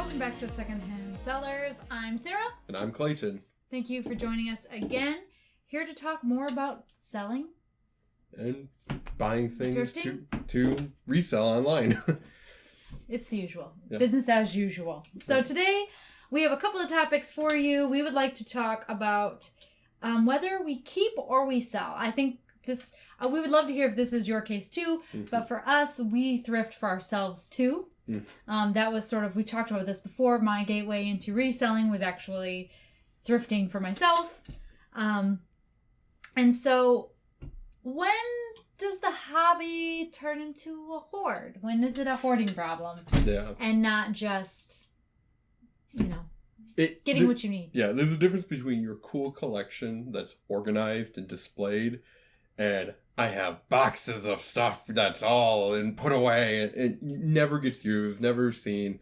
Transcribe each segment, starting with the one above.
Welcome back to Secondhand Sellers. I'm Sarah. And I'm Klayton. Thank you for joining us again. Here to talk more about selling. And buying things Thrifting? to resell online. It's the usual. Yeah. Business as usual. So today we have a couple of topics for you. We would like to talk about whether we keep or we sell. I think this, we would love to hear if this is your case too. Mm-hmm. But for us, we thrift for ourselves too. That was sort of, we talked about this before. My gateway into reselling was actually thrifting for myself. And so when does the hobby turn into a hoard? When is it a hoarding problem? Yeah. And not just, getting what you need. Yeah, there's a difference between your cool collection that's organized and displayed and I have boxes of stuff that's all and put away and it never gets used, never seen.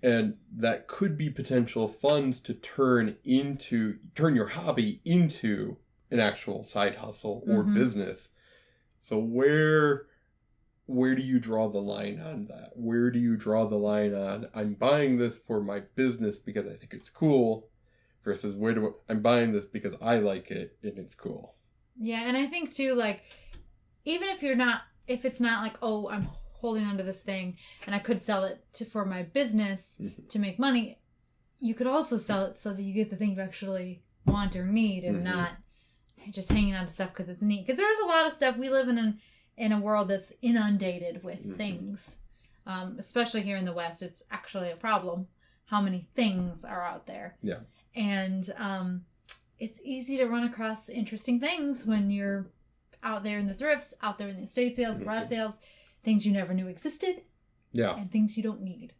And that could be potential funds to turn your hobby into an actual side hustle or business. So where do you draw the line on that? Where do you draw the line on I'm buying this for my business because I think it's cool versus I'm buying this because I like it and it's cool. Yeah, and I think too, like, even if it's not like, oh, I'm holding onto this thing and I could sell it for my business to make money, you could also sell it so that you get the thing you actually want or need and not just hanging on to stuff because it's neat. Because there's a lot of stuff. We live in a world that's inundated with things. Especially here in the West, it's actually a problem how many things are out there. Yeah. And it's easy to run across interesting things when you're out there in the thrifts, out there in the estate sales, garage sales, things you never knew existed. Yeah. And things you don't need.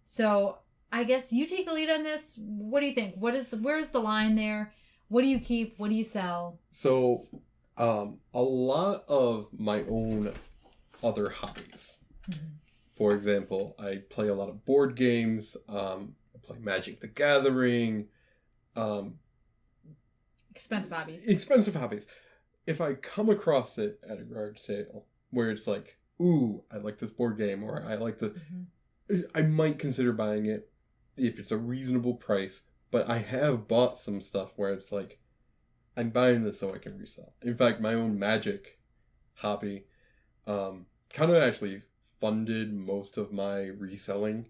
So I guess you take the lead on this. What do you think? Where's the line there? What do you keep? What do you sell? So, a lot of my own other hobbies. For example, I play a lot of board games. I play Magic the Gathering. Expensive hobbies. If I come across it at a garage sale where it's like, ooh, I like this board game, or I like I might consider buying it if it's a reasonable price. But I have bought some stuff where it's like, I'm buying this so I can resell. In fact, my own Magic hobby kind of actually funded most of my reselling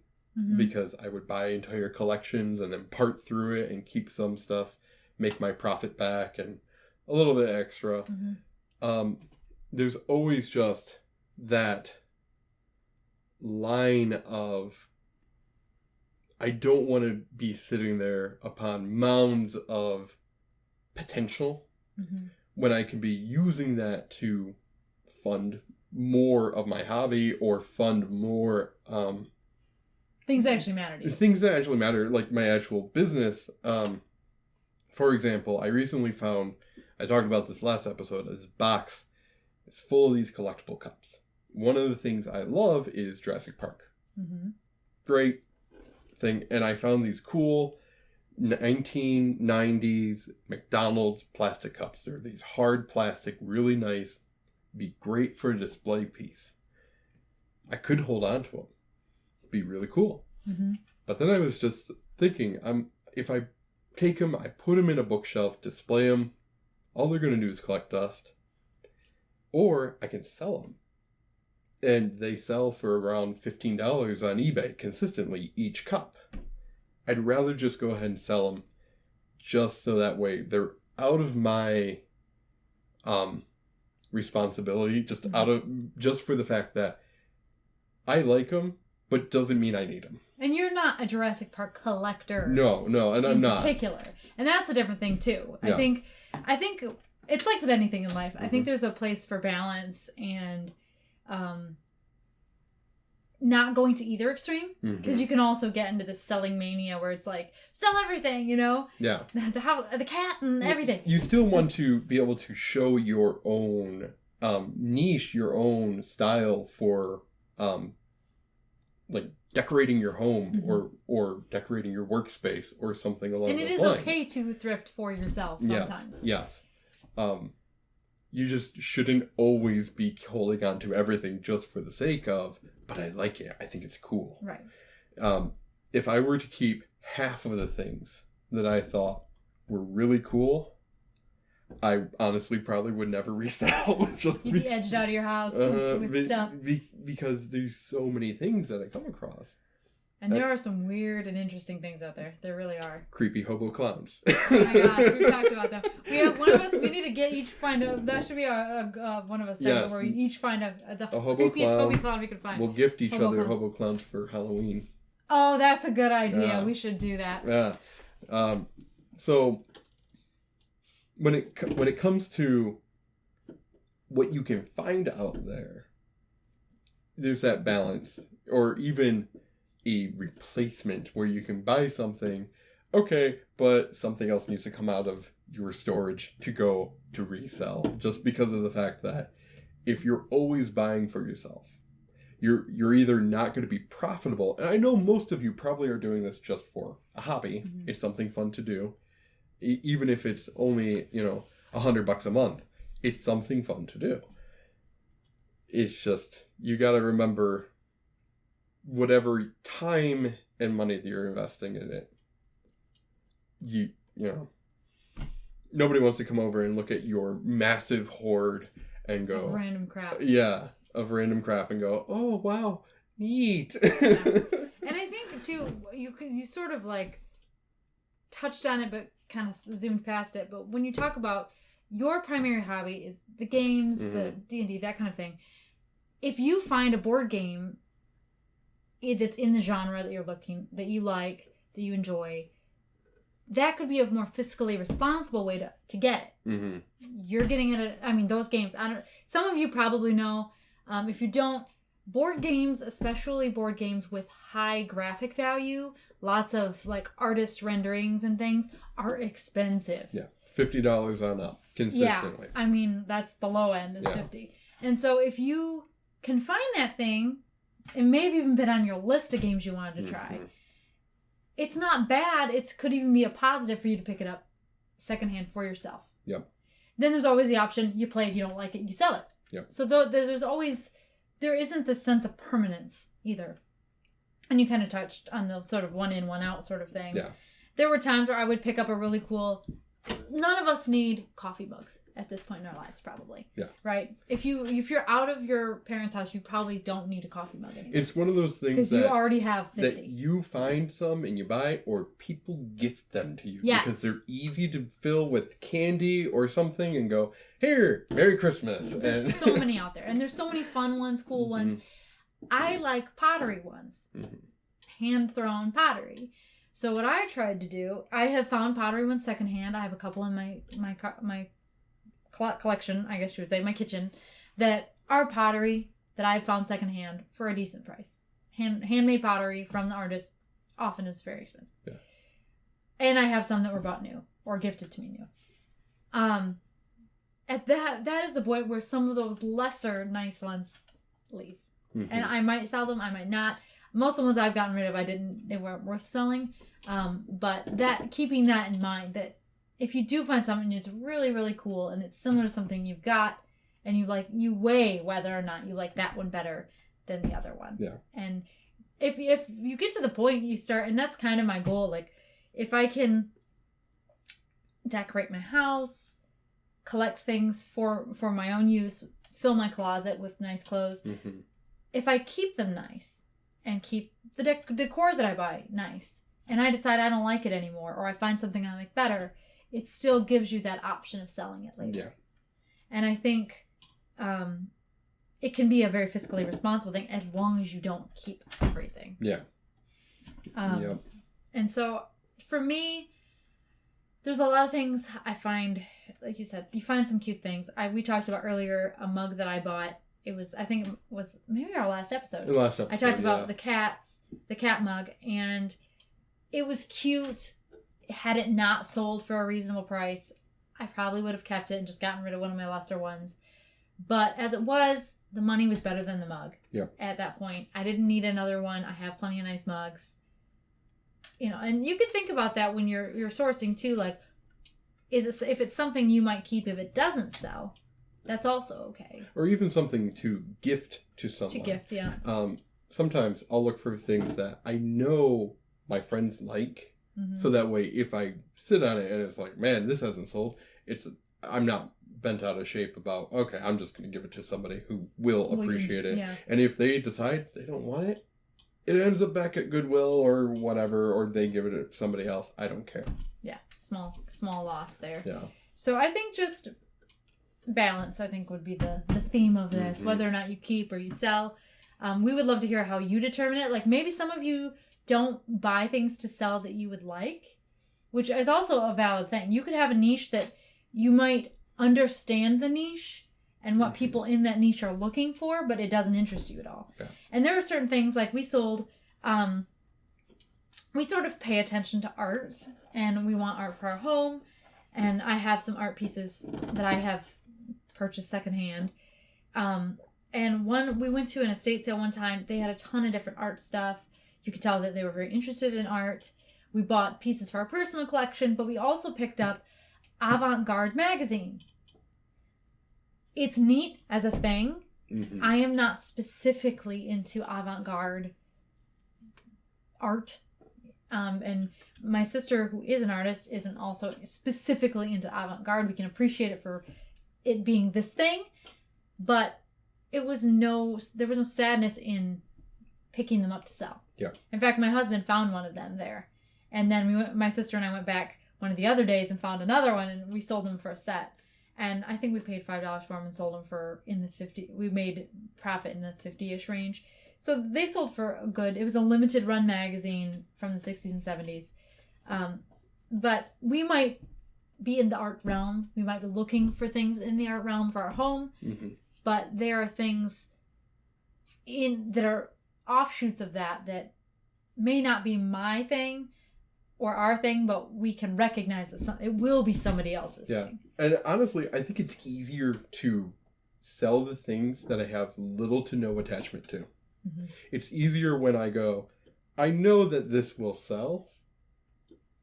because I would buy entire collections and then part through it and keep some stuff, make my profit back and a little bit extra. There's always just that line of, I don't want to be sitting there upon mounds of potential when I can be using that to fund more of my hobby or fund more things that actually matter to you. Things that actually matter, like my actual business. For example, I recently found, I talked about this last episode, this box is full of these collectible cups. One of the things I love is Jurassic Park. Great thing. And I found these cool 1990s McDonald's plastic cups. They're these hard plastic, really nice, be great for a display piece. I could hold on to them. Be really cool. But then I was just thinking, if I take them, I put them in a bookshelf, display them, all they're going to do is collect dust. Or I can sell them. And they sell for around $15 on eBay consistently each cup. I'd rather just go ahead and sell them just so that way they're out of my responsibility, just for the fact that I like them, but doesn't mean I need them. And you're not a Jurassic Park collector. No, and I'm not. In particular. And that's a different thing too. Yeah. I think it's like with anything in life. I think there's a place for balance and not going to either extreme, because you can also get into this selling mania where it's like, sell everything, Yeah. The cat and everything. You still want to be able to show your own niche, your own style for like decorating your home or decorating your workspace or something along those lines. And it is okay to thrift for yourself sometimes. Yes. You just shouldn't always be holding on to everything just for the sake of, but I like it. I think it's cool. Right. if I were to keep half of the things that I thought were really cool, I honestly probably would never resell. You'd be edged out of your house with stuff. Because there's so many things that I come across. And there are some weird and interesting things out there. There really are. Creepy hobo clowns. Oh my gosh, we've talked about them. We have one of us. We need to that should be one of us. Yes. Where we each find the creepiest hobo clown we can find. We'll gift each other hobo clowns for Halloween. Oh, that's a good idea. We should do that. Yeah. So when it comes to what you can find out there, there's that balance, or even a replacement where you can buy something, okay, but something else needs to come out of your storage to go to resell, just because of the fact that if you're always buying for yourself, you're either not going to be profitable, and I know most of you probably are doing this just for a hobby. Mm-hmm. It's something fun to do, even if it's only $100 a month. It's something fun to do. It's just, you got to remember, whatever time and money that you're investing in it, you know, nobody wants to come over and look at your massive hoard and go of random crap. Yeah, of random crap and go, oh wow, neat. Yeah. And I think too, you sort of like touched on it, but kind of zoomed past it. But when you talk about your primary hobby is the games, mm-hmm. the D&D, that kind of thing. If you find a board game that's in the genre that that you like, that you enjoy, that could be a more fiscally responsible way to get it. Mm-hmm. You're getting it at, those games, some of you probably know, if you don't, board games, especially board games with high graphic value, lots of like artist renderings and things, are expensive. Yeah, $50 on up, consistently. Yeah, that's the low end is $50. And so if you can find that thing, it may have even been on your list of games you wanted to try. Mm-hmm. It's not bad. It could even be a positive for you to pick it up secondhand for yourself. Yep. Then there's always the option, you play it, you don't like it, you sell it. Yep. So there isn't this sense of permanence either. And you kind of touched on the sort of one in, one out sort of thing. Yeah. There were times where I would pick up a really cool... None of us need coffee mugs at this point in our lives, probably. Yeah. Right? If you're out of your parents' house, you probably don't need a coffee mug anymore. It's one of those things because you already have 50. That you find some and you buy, or people gift them to you. Yes. Because they're easy to fill with candy or something and go, here, Merry Christmas. There's so many out there. And there's so many fun ones, cool mm-hmm. ones. I like pottery ones. Mm-hmm. Hand-thrown pottery. So what I tried to do, I have found pottery ones secondhand. I have a couple in my collection, I guess you would say, my kitchen, that are pottery that I found secondhand for a decent price. Handmade pottery from the artist often is very expensive. Yeah. And I have some that were bought new or gifted to me new. At that is the point where some of those lesser nice ones leave. Mm-hmm. And I might sell them, I might not. Most of the ones I've gotten rid of, they weren't worth selling. But keeping that in mind, that if you do find something that's really, really cool and it's similar to something you've got and you weigh whether or not you like that one better than the other one. Yeah. And if you get to the point you start, and that's kind of my goal, like if I can decorate my house, collect things for my own use, fill my closet with nice clothes, mm-hmm. if I keep them nice, and keep the decor that I buy nice, and I decide I don't like it anymore, or I find something I like better, it still gives you that option of selling it later. Yeah. And I think it can be a very fiscally responsible thing as long as you don't keep everything. Yeah. Yep. And so for me, there's a lot of things I find, like you said, you find some cute things. We talked about earlier a mug that I bought. I think it was maybe our last episode. I talked about the cat mug, and it was cute. Had it not sold for a reasonable price, I probably would have kept it and just gotten rid of one of my lesser ones. But as it was, the money was better than the mug. Yep. At that point, I didn't need another one. I have plenty of nice mugs. And you could think about that when you're sourcing too. Like, if it's something you might keep if it doesn't sell. That's also okay. Or even something to gift to someone. To gift, yeah. Sometimes I'll look for things that I know my friends like. So that way, if I sit on it and it's like, man, this hasn't sold, I'm not bent out of shape about, okay, I'm just going to give it to somebody who will appreciate it. Yeah. And if they decide they don't want it, it ends up back at Goodwill or whatever, or they give it to somebody else. I don't care. Yeah, small loss there. Yeah. So I think just balance, I think, would be the theme of this, whether or not you keep or you sell. We would love to hear how you determine it. Like maybe some of you don't buy things to sell that you would like, which is also a valid thing. You could have a niche that you might understand the niche and what people in that niche are looking for, but it doesn't interest you at all. Yeah. And there are certain things like we sold, we sort of pay attention to art and we want art for our home. And I have some art pieces that I have purchased secondhand. And we went to an estate sale one time. They had a ton of different art stuff. You could tell that they were very interested in art. We bought pieces for our personal collection, but we also picked up Avant-Garde magazine. It's neat as a thing. I am not specifically into avant-garde art. And my sister, who is an artist, isn't also specifically into avant-garde. We can appreciate it for it being this thing, but there was no sadness in picking them up to sell. Yeah. In fact, my husband found one of them there. And then my sister and I went back one of the other days and found another one, and we sold them for a set. And I think we paid $5 for them and sold them for in the 50. We made profit in the 50-ish range. So they sold for a good. It was a limited run magazine from the 60s and 70s. But we might be in the art realm. We might be looking for things in the art realm for our home. But there are things that are offshoots of that may not be my thing or our thing, but we can recognize that it will be somebody else's thing. And honestly, I think it's easier to sell the things that I have little to no attachment to. It's easier when I go, I know that this will sell,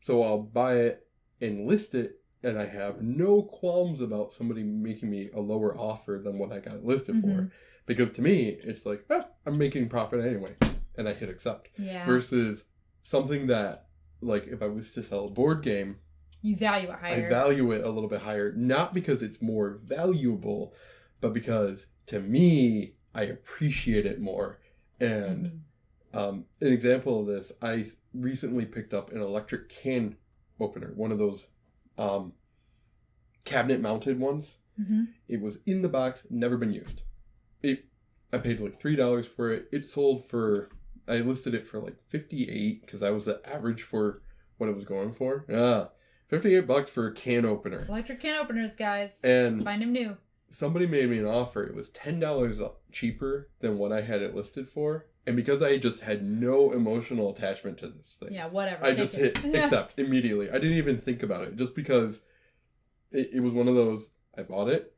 so I'll buy it and list it, and I have no qualms about somebody making me a lower offer than what I got it listed for. Because to me, it's like, I'm making profit anyway, and I hit accept. Yeah. Versus something that, like, if I was to sell a board game, you value it higher. I value it a little bit higher, not because it's more valuable, but because, to me, I appreciate it more. And an example of this, I recently picked up an electric can opener, one of those cabinet-mounted ones. It was in the box, never been used. I paid like $3 for it. It sold for, I listed it for like $58 because that was the average for what it was going for. $58 for a can opener. Electric can openers, guys. And find them new. Somebody made me an offer. It was $10 cheaper than what I had it listed for. And because I just had no emotional attachment to this thing. Yeah, whatever. I just hit accept immediately. I didn't even think about it. Just because it was one of those, I bought it,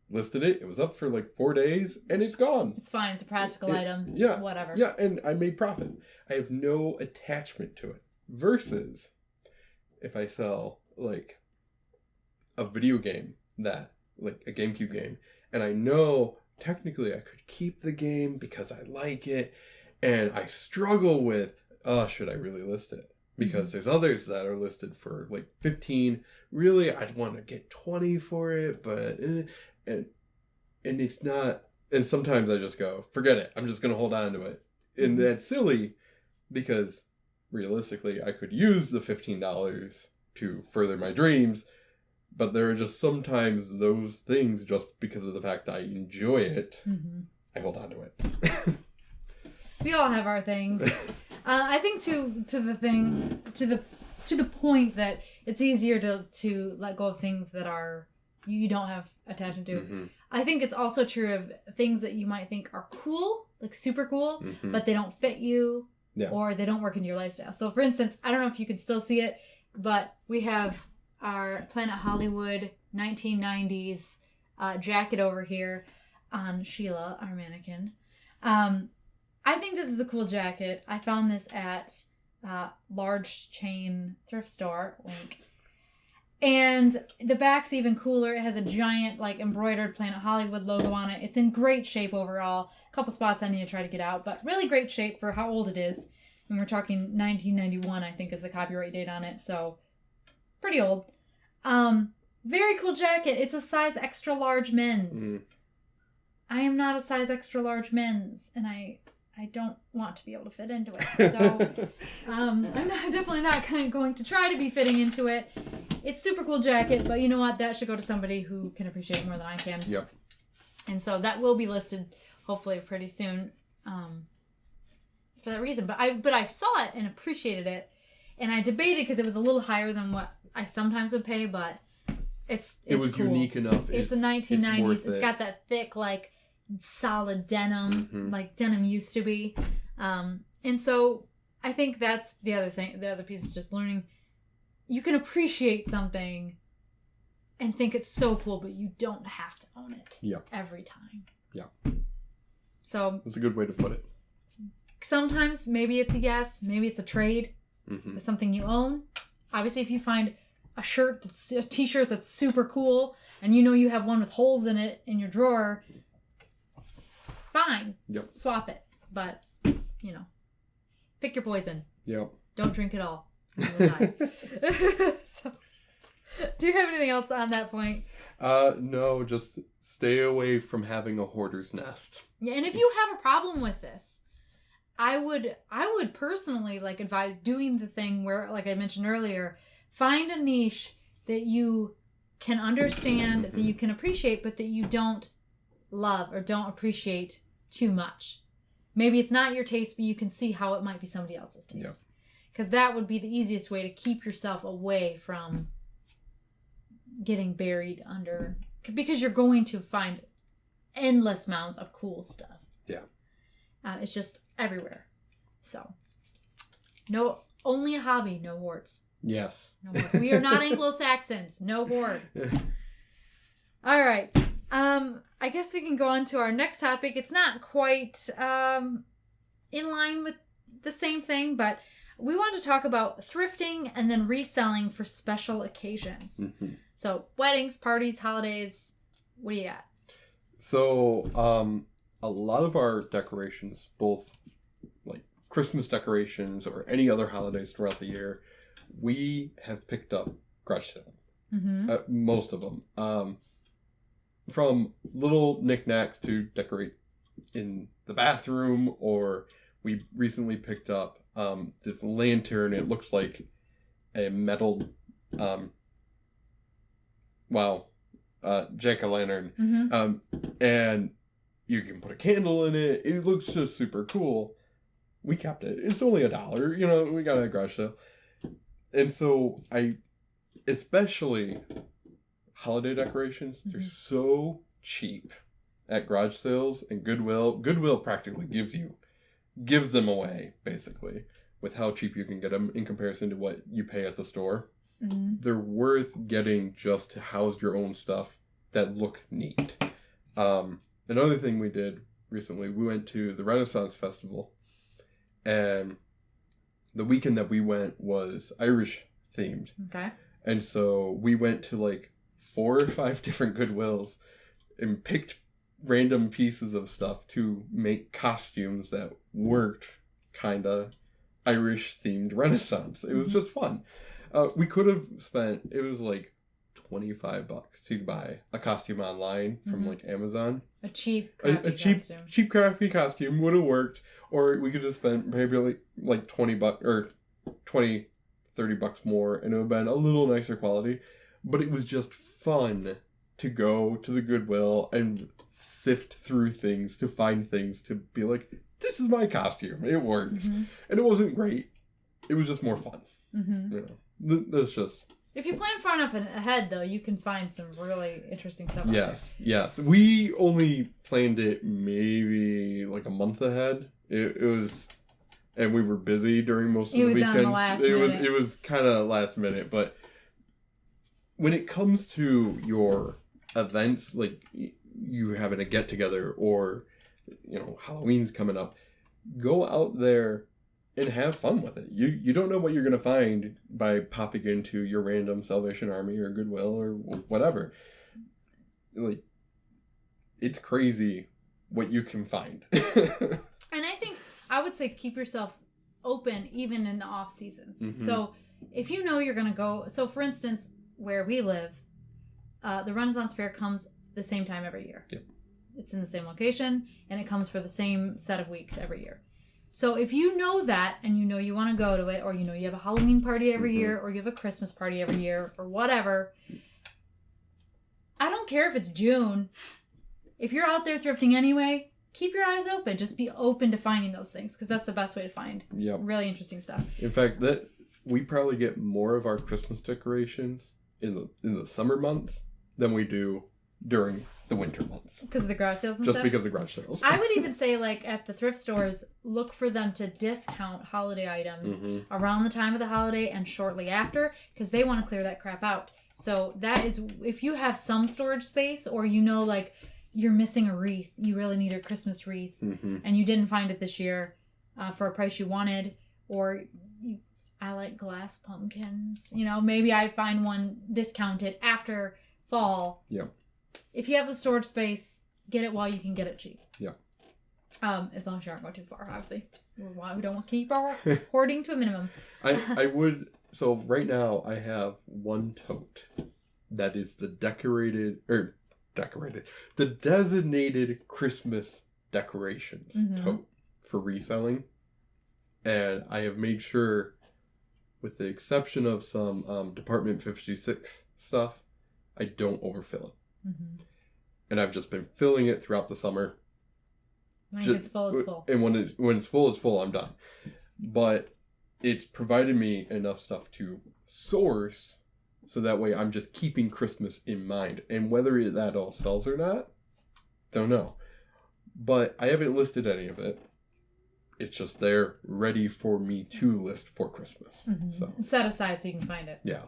listed it, it was up for like 4 days, and it's gone. It's fine. It's a practical item. Yeah. Whatever. Yeah, and I made profit. I have no attachment to it. Versus if I sell like a video game like a GameCube game, and I know technically I could keep the game because I like it, and I struggle with, should I really list it? Because there's others that are listed for like 15. Really, I'd want to get 20 for it, but and it's not. And sometimes I just go, forget it. I'm just gonna hold on to it, and that's silly because realistically, I could use the $15 to further my dreams. But there are just sometimes those things, just because of the fact that I enjoy it, I hold on to it. We all have our things. I think to the point that it's easier to let go of things that are you don't have attachment to. I think it's also true of things that you might think are cool, like super cool, but they don't fit you or they don't work into your lifestyle. So for instance, I don't know if you can still see it, but we have our Planet Hollywood 1990s jacket over here on Sheila, our mannequin. I think this is a cool jacket. I found this at large chain thrift store, link. And the back's even cooler. It has a giant like embroidered Planet Hollywood logo on it. It's in great shape overall. A couple spots I need to try to get out, but really great shape for how old it is. And we're talking 1991, I think, is the copyright date on it. So, pretty old. Very cool jacket. It's a size extra large men's. I am not a size extra large men's, and I don't want to be able to fit into it. So, I'm definitely not going to try to be fitting into it. It's super cool jacket, but you know what? That should go to somebody who can appreciate it more than I can. Yep. And so that will be listed, hopefully, pretty soon. For that reason, but I saw it and appreciated it, and I debated because it was a little higher than what I sometimes would pay, but it was cool. Unique enough. It's a 1990s. It's got that thick, like, solid denim, like denim used to be, and so I think that's the other thing. The other piece is just learning. You can appreciate something and think it's so cool, but you don't have to own it every time. Yeah. So that's a good way to put it. Sometimes maybe it's a yes, maybe it's a trade. It's something you own. Obviously, if you find a t-shirt that's super cool and you know you have one with holes in it in your drawer, fine. Yep. Swap it. But, pick your poison. Yep. Don't drink it all. You will die. So, do you have anything else on that point? No, just stay away from having a hoarder's nest. Yeah, and if you have a problem with this, I would personally advise doing the thing where, like I mentioned earlier, find a niche that you can understand, that you can appreciate, but that you don't love or don't appreciate too much. Maybe it's not your taste, but you can see how it might be somebody else's taste. Because that would be the easiest way to keep yourself away from getting buried under, because you're going to find endless amounts of cool stuff. Yeah. It's just everywhere. So, only a hobby, no hoards. Yes. No hoards. We are not Anglo-Saxons. No hoard. All right. I guess we can go on to our next topic. It's not quite in line with the same thing, but we want to talk about thrifting and then reselling for special occasions. So, weddings, parties, holidays. What do you got? So, a lot of our decorations, both like Christmas decorations or any other holidays throughout the year, we have picked up garage sale. Most of them. From little knickknacks to decorate in the bathroom, or we recently picked up this lantern. It looks like a metal, jack-o'-lantern. And you can put a candle in it. It looks just super cool. We kept it. It's only $1. We got it at garage sale. And so especially holiday decorations, they're so cheap at garage sales and Goodwill. Goodwill practically gives them away, basically, with how cheap you can get them in comparison to what you pay at the store. They're worth getting just to house your own stuff that look neat. Another thing we did recently, we went to the Renaissance Festival, and the weekend that we went was Irish themed. Okay. And so we went to 4 or 5 different Goodwills and picked random pieces of stuff to make costumes that worked kind of Irish themed Renaissance. It was just fun. We could have spent, it was $25 to buy a costume online from Amazon. A cheap costume. Cheap crappy costume would have worked, or we could have spent maybe $20 or $20-$30 more, and it would have been a little nicer quality. But it was just fun to go to the Goodwill and sift through things to find things to be like, this is my costume. It works, and it wasn't great. It was just more fun. That's just. If you plan far enough ahead, though, you can find some really interesting stuff. Yes. We only planned it maybe a month ahead. It was, and we were busy during most of the weekends. On the last minute. It was kind of last minute, but when it comes to your events, you having a get together or Halloween's coming up, go out there and have fun with it. You don't know what you're going to find by popping into your random Salvation Army or Goodwill or whatever. It's crazy what you can find. And I would say keep yourself open even in the off seasons. So if you know you're going to go, so for instance, where we live, the Renaissance Fair comes the same time every year. Yep. It's in the same location, and it comes for the same set of weeks every year. So if you know that, and you know you want to go to it, or you know you have a Halloween party every year, or you have a Christmas party every year, or whatever, I don't care if it's June. If you're out there thrifting anyway, keep your eyes open. Just be open to finding those things, because that's the best way to find really interesting stuff. In fact, that we probably get more of our Christmas decorations in the summer months than we do during the winter months. Because of the garage sales and stuff? Just because of garage sales. I would even say, like, at the thrift stores, look for them to discount holiday items around the time of the holiday and shortly after, because they want to clear that crap out. So that is, if you have some storage space, or you know, like, you're missing a wreath, you really need a Christmas wreath, and you didn't find it this year for a price you wanted, or I like glass pumpkins. You know, maybe I find one discounted after fall. Yeah. If you have the storage space, get it while you can get it cheap. Yeah. As long as you aren't going too far, obviously. We don't want to keep our hoarding to a minimum. I would. So right now I have one tote that is the the designated Christmas decorations tote for reselling, and I have made sure, with the exception of some Department 56 stuff, I don't overfill it. And I've just been filling it throughout the summer. When it gets full, it's full. And when it's full, it's full. I'm done. But it's provided me enough stuff to source, so that way I'm just keeping Christmas in mind. And whether that all sells or not, don't know. But I haven't listed any of it. It's just there, ready for me to list for Christmas. So set aside so you can find it. Yeah.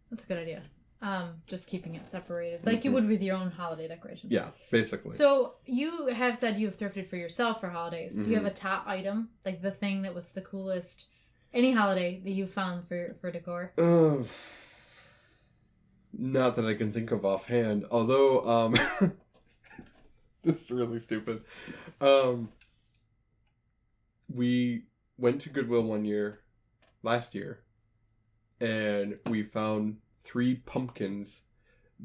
That's a good idea. Just keeping it separated, like you would with your own holiday decorations. Yeah, basically. So you have said you have thrifted for yourself for holidays. Do you have a top item, like the thing that was the coolest, any holiday that you found for decor? Not that I can think of offhand. Although, this is really stupid. We went to Goodwill last year, and we found 3 pumpkins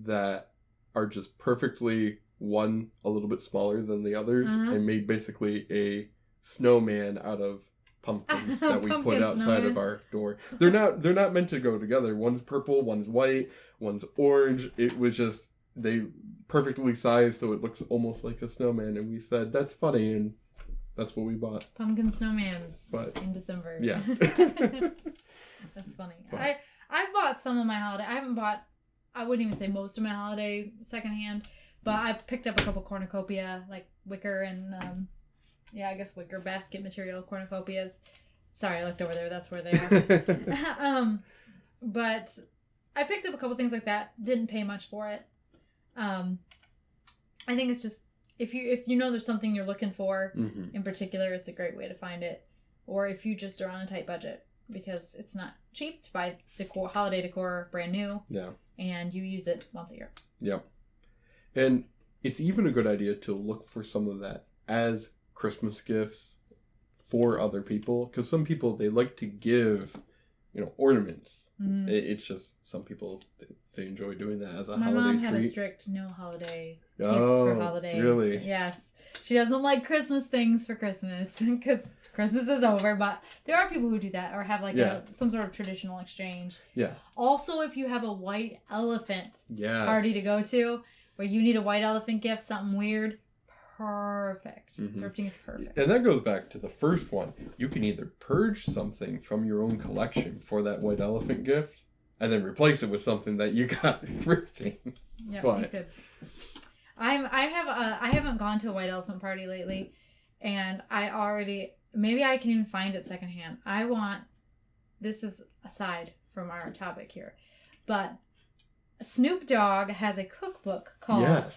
that are just perfectly, one a little bit smaller than the others, and made basically a snowman out of pumpkins that we put outside of our door. They're not meant to go together. One's purple, one's white, one's orange. It was just, they perfectly sized so it looks almost like a snowman, and we said that's funny, and that's what we bought. Pumpkin snowmans in December. Yeah. That's funny. But I bought some of my holiday. I wouldn't even say most of my holiday secondhand, but I picked up a couple cornucopia, like wicker and, I guess wicker basket material cornucopias. Sorry, I looked over there. That's where they are. But I picked up a couple things like that. Didn't pay much for it. I think it's just, if you know there's something you're looking for in particular, it's a great way to find it. Or if you just are on a tight budget, because it's not cheap to buy holiday decor brand new. Yeah. And you use it once a year. Yep. And it's even a good idea to look for some of that as Christmas gifts for other people, because some people, they like to give, ornaments. It's just some people, they enjoy doing that as a holiday treat. My mom had a strict no holiday gifts for holidays. Really? Yes. She doesn't like Christmas things for Christmas because Christmas is over, but there are people who do that or have like some sort of traditional exchange. Yeah. Also, if you have a white elephant party to go to where you need a white elephant gift, something weird, perfect. Thrifting is perfect. And that goes back to the first one. You can either purge something from your own collection for that white elephant gift and then replace it with something that you got thrifting. Yeah, you could. I haven't gone to a white elephant party lately, and maybe I can even find it secondhand. This is aside from our topic here, but Snoop Dogg has a cookbook called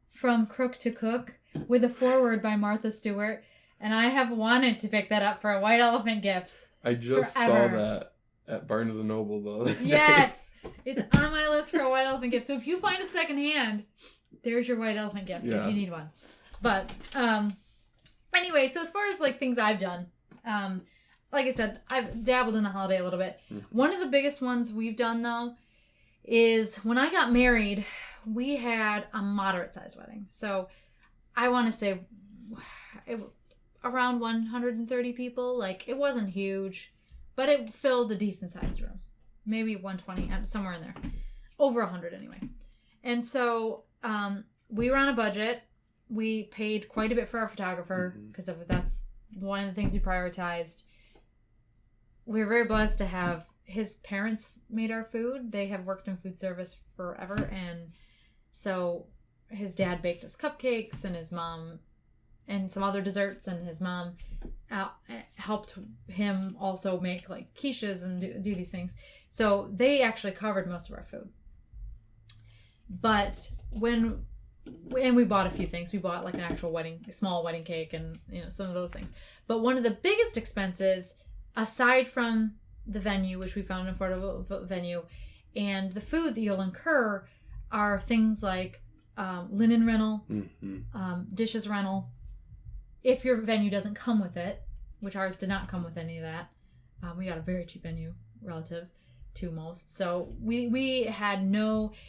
From Crook to Cook with a foreword by Martha Stewart, and I have wanted to pick that up for a white elephant gift. I just saw that at Barnes & Noble the other day. Yes! It's on my list for a white elephant gift. So if you find it secondhand, there's your white elephant gift if you need one. But, anyway, so as far as, like, things I've done, like I said, I've dabbled in the holiday a little bit. Mm-hmm. One of the biggest ones we've done, though, is when I got married, we had a moderate-sized wedding. So I want to say around 130 people. Like, it wasn't huge, but it filled a decent-sized room. Maybe 120, somewhere in there. Over 100 anyway. And so we were on a budget. We paid quite a bit for our photographer because that's one of the things we prioritized. We were very blessed to have his parents made our food. They have worked in food service forever. And so his dad baked us cupcakes and his mom and some other desserts. And his mom helped him also make like quiches and do these things. So they actually covered most of our food. But and we bought a few things. We bought like an actual a small wedding cake and, some of those things. But one of the biggest expenses, aside from the venue, which we found an affordable venue, and the food that you'll incur are things like linen rental, dishes rental. If your venue doesn't come with it, which ours did not come with any of that. We got a very cheap venue relative to most. So we had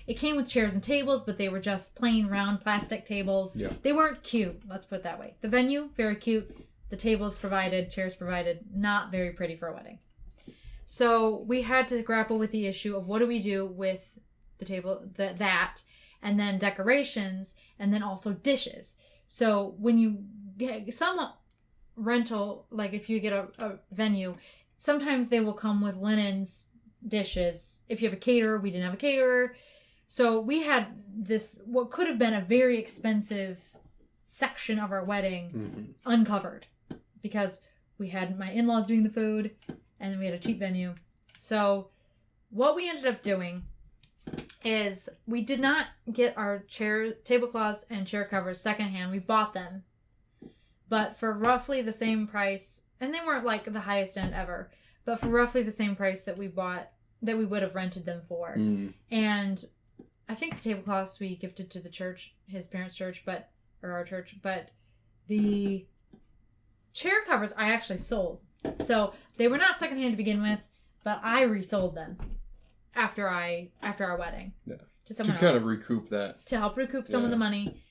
it came with chairs and tables, but they were just plain round plastic tables. Yeah. They weren't cute, let's put it that way. The venue, very cute. The tables provided, chairs provided, not very pretty for a wedding. So we had to grapple with the issue of what do we do with the table, that, and then decorations, and then also dishes. So when you get some rental, like if you get a venue, sometimes they will come with linens, dishes. If you have a caterer, we didn't have a caterer. So we had this, what could have been a very expensive section of our wedding uncovered because we had my in-laws doing the food and then we had a cheap venue. So what we ended up doing is we did not get our tablecloths and chair covers secondhand. We bought them, but for roughly the same price, and they weren't like the highest end ever, but for roughly the same price that we would have rented them for. And I think the tablecloths we gifted to the church, his parents' church, or our church, but the chair covers I actually sold. So they were not secondhand to begin with, but I resold them after our wedding. Yeah. To someone else. To kind of recoup that. To help recoup some of the money.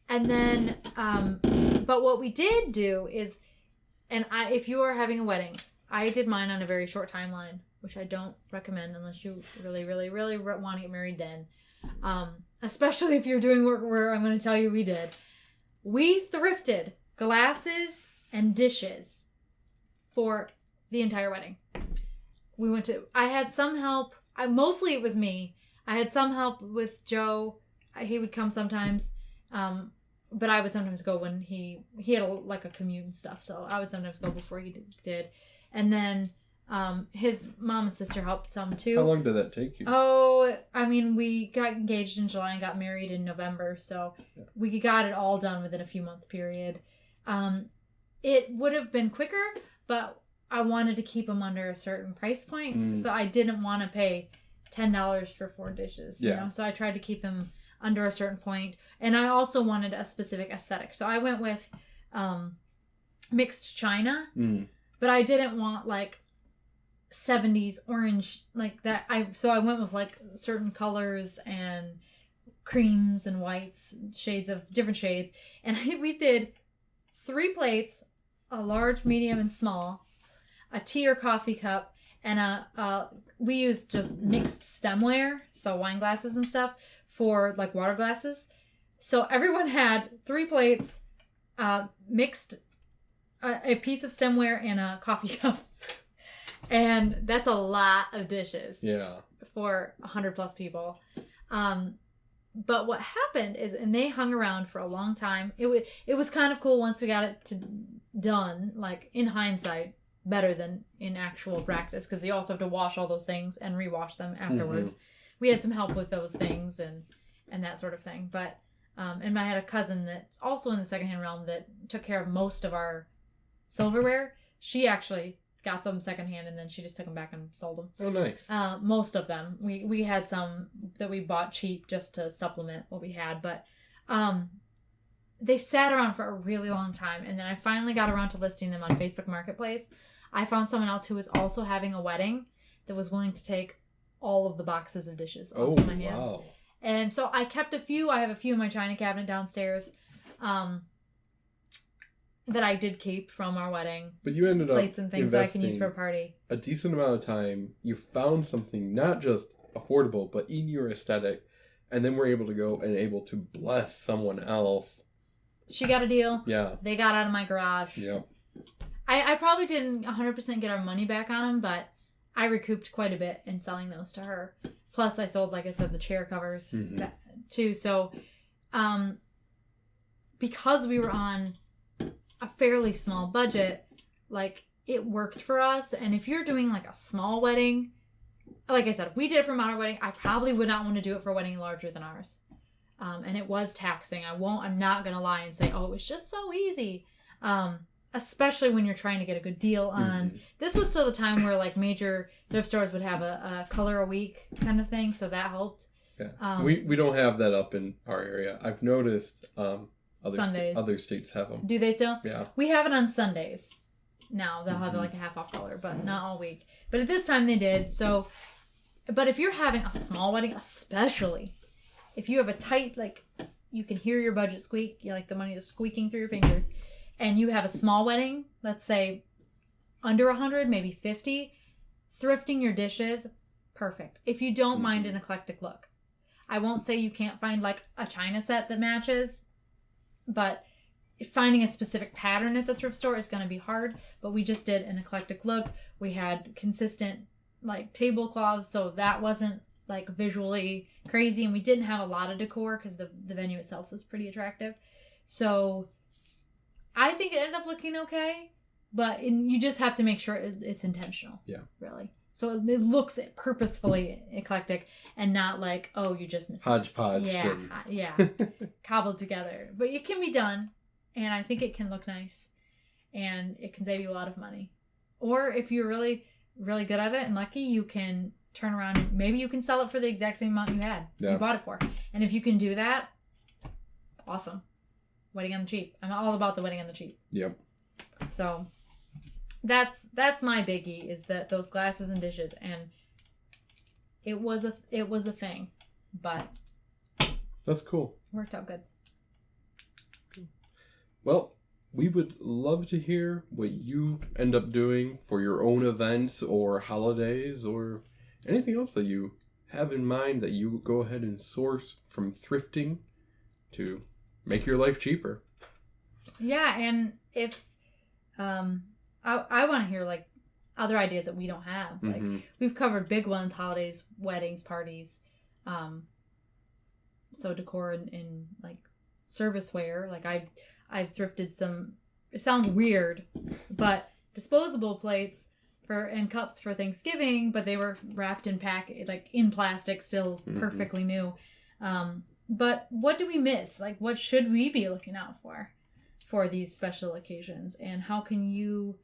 And then, but what we did do is, if you are having a wedding, I did mine on a very short timeline, which I don't recommend unless you really, really, really want to get married then. Especially if you're doing work where I'm going to tell you we did. We thrifted glasses and dishes for the entire wedding. I had some help. Mostly it was me. I had some help with Joe. He would come sometimes. But I would sometimes go when he had a commute and stuff. So I would sometimes go before he did. And then his mom and sister helped some too. How long did that take you? Oh, I mean, we got engaged in July and got married in November. So we got it all done within a few month period. It would have been quicker, but I wanted to keep them under a certain price point. So I didn't want to pay $10 for 4 dishes. You know? So I tried to keep them under a certain point. And I also wanted a specific aesthetic. So I went with mixed china. But I didn't want like 70s orange like that. So I went with like certain colors and creams and whites, different shades. And we did 3 plates, a large, medium, and small, a tea or coffee cup, and we used just mixed stemware, so wine glasses and stuff, for like water glasses. So everyone had 3 plates, mixed, a piece of stemware, and a coffee cup. And that's a lot of dishes. Yeah. For 100+ people. But what happened is, and they hung around for a long time. It was kind of cool once we got it done, like in hindsight, better than in actual practice, because you also have to wash all those things and rewash them afterwards. We had some help with those things and that sort of thing. But and I had a cousin that's also in the secondhand realm that took care of most of our silverware. She actually got them secondhand and then she just took them back and sold them. Oh, nice. Most of them. We had some that we bought cheap just to supplement what we had, but they sat around for a really long time, and then I finally got around to listing them on Facebook Marketplace. I found someone else who was also having a wedding that was willing to take all of the boxes of dishes off of my hands. Wow. And so I kept a few. I have a few in my china cabinet downstairs that I did keep from our wedding. But you ended up plates and things that I can use for a party. A decent amount of time. You found something not just affordable, but in your aesthetic, and then we're able to go and able to bless someone else. She got a deal. Yeah. They got out of my garage. Yep. I probably didn't 100% get our money back on them, but I recouped quite a bit in selling those to her. Plus, I sold, like I said, the chair covers too. So, because we were on a fairly small budget, like, it worked for us. And if you're doing, like, a small wedding, like I said, we did it for our wedding. I probably would not want to do it for a wedding larger than ours. And it was taxing. I'm not going to lie and say, oh, it was just so easy. Especially when you're trying to get a good deal on. This was still the time where, like, major thrift stores would have a color a week kind of thing, so that helped. Yeah, we don't have that up in our area. I've noticed Sundays. Other states have them. Do they still? Yeah. We have it on Sundays. Now they'll have like a half off color, but not all week. But at this time they did. So, but if you're having a small wedding, especially if you have a tight, like, you can hear your budget squeak, you like the money is squeaking through your fingers. And you have a small wedding, let's say under 100, maybe 50, thrifting your dishes, perfect. If you don't mind an eclectic look. I won't say you can't find, like, a china set that matches, but finding a specific pattern at the thrift store is going to be hard. But we just did an eclectic look. We had consistent, like, tablecloths, so that wasn't, like, visually crazy. And we didn't have a lot of decor because the venue itself was pretty attractive. So I think it ended up looking okay, but you just have to make sure it's intentional. Yeah. Really. So it looks purposefully eclectic and not like, oh, you just missed hodgepodge. Yeah. Cobbled together. But it can be done, and I think it can look nice, and it can save you a lot of money. Or if you're really, really good at it and lucky, you can turn around and maybe you can sell it for the exact same amount you bought it for. And if you can do that, awesome. Wedding on the cheap. I'm all about the wedding on the cheap. Yep. So that's my biggie, is that those glasses and dishes, and it was a thing, but that's cool. Worked out good. Well, we would love to hear what you end up doing for your own events or holidays or anything else that you have in mind that you go ahead and source from thrifting to make your life cheaper. Yeah, and if I want to hear, like, other ideas that we don't have. Like, we've covered big ones: holidays, weddings, parties. So decor and like serviceware. Like I've thrifted some. It sounds weird, but disposable plates and cups for Thanksgiving, but they were wrapped in in plastic, still perfectly new. But what do we miss? Like, what should we be looking out for these special occasions? And how can you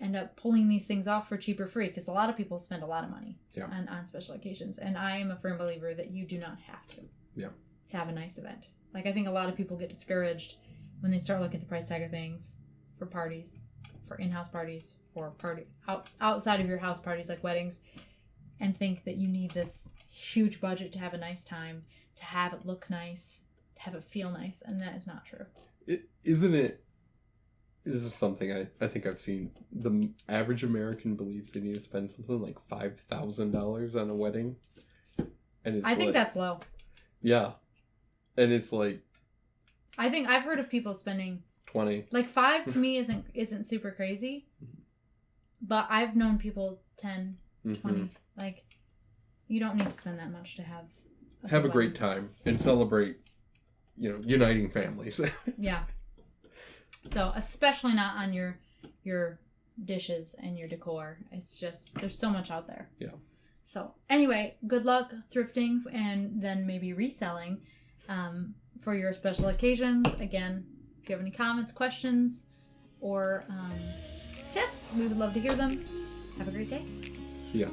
end up pulling these things off for cheap or free? Because a lot of people spend a lot of money on special occasions. And I am a firm believer that you do not have to have a nice event. Like, I think a lot of people get discouraged when they start looking at the price tag of things for parties, for in-house parties, for outside of your house parties like weddings, and think that you need this huge budget to have a nice time, to have it look nice, to have it feel nice, and that is not true. Isn't it? This is something I think I've seen. The average American believes they need to spend something like $5,000 on a wedding, and I think that's low. Yeah, and it's like, I think I've heard of people spending 20. Like 5 to me isn't super crazy, but I've known people 10, 20. Like, you don't need to spend that much to have a great time and celebrate, uniting families. Yeah. So, especially not on your dishes and your decor. It's just, there's so much out there. Yeah. So, anyway, good luck thrifting and then maybe reselling for your special occasions. Again, if you have any comments, questions, or tips, we would love to hear them. Have a great day. See ya.